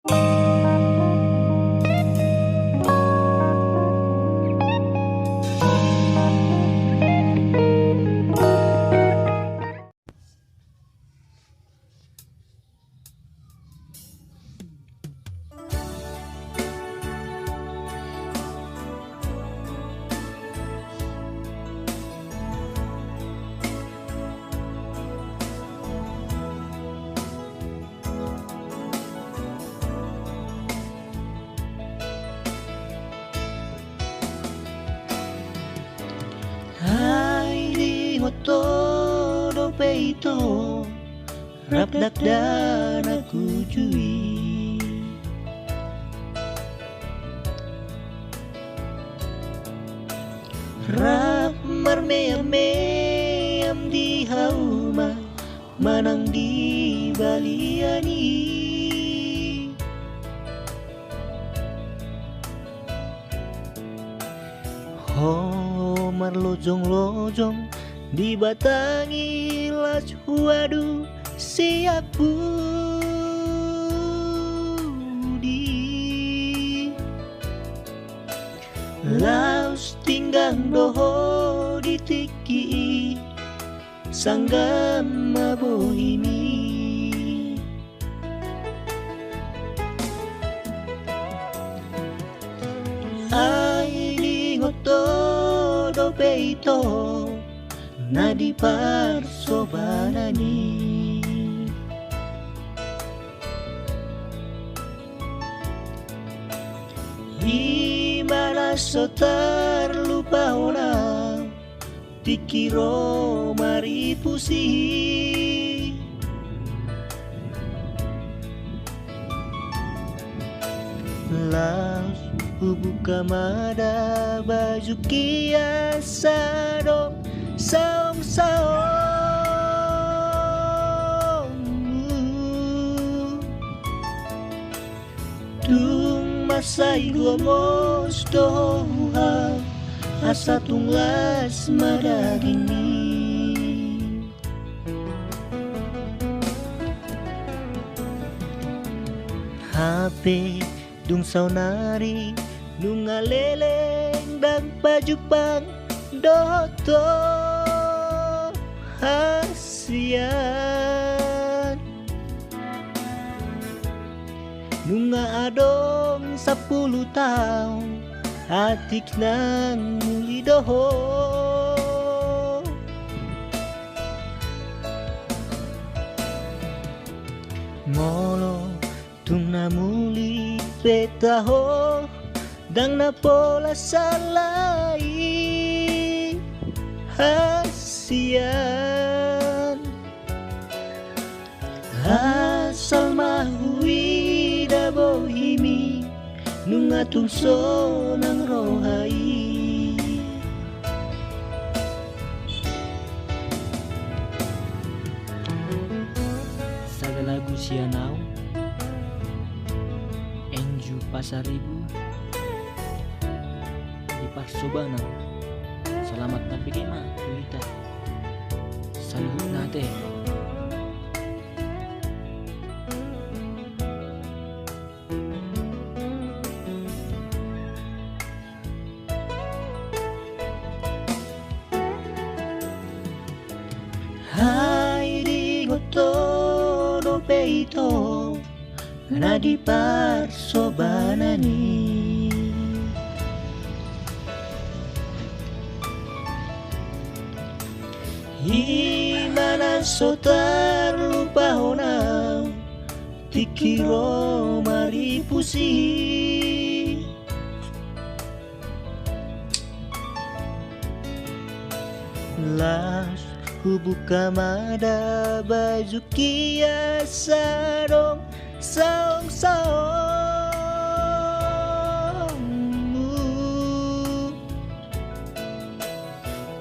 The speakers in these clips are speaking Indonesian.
Hai di moto dopeito rapdak dan aku cui rap marmeam di hauma manang di baliani ho marlojong-lojong di batangi las waduh siap budi laus tinggang doho di tiki sanggam mabohimi ai di ngoto dopeito na di parsobanani Imana so terlupa orang dikiro mari pusi Laos buka mada baju kiasado saong-saong Tung masai gomos doha asa tunglas madagini HP dung saunari nunga leleng dan pajupang doto hasian nunga adong 10 tahun atik nang muli doho ngolo tung na muli petaho dang na pola salai hasian asal mahui da bohimi nunga tungso nang rohai saga lagu sianau Enju Pasaribu di Parsobana selamat nabi kema kita saluhut nate hai di goto no peito na di parsobanani Imana so terlupa honau tikiro mari pusi Las buka mada baju kiasadong saong-saong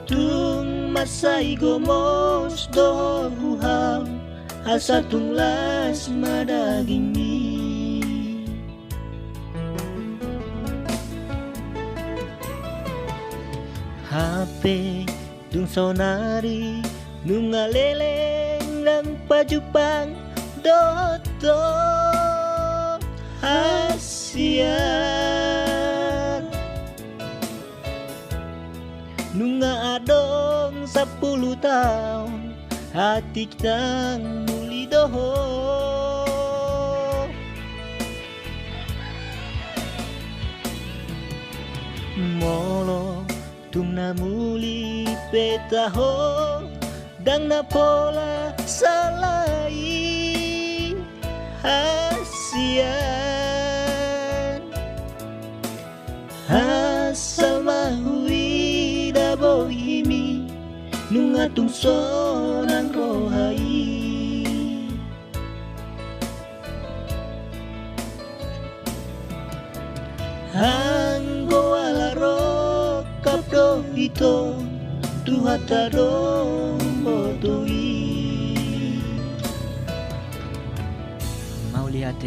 Tung masai gomos dohuham asa tunglas madagini HP dung sonari nunga leleng dan pajupang doto 10 tahun hati kita muli doho. Molo tumna muli petaho dang na pola salai hasian asal mahui da bohimi nung atung sonang rohai. Anggo alaro kapdo ito tuhataro botoi. Mau lihat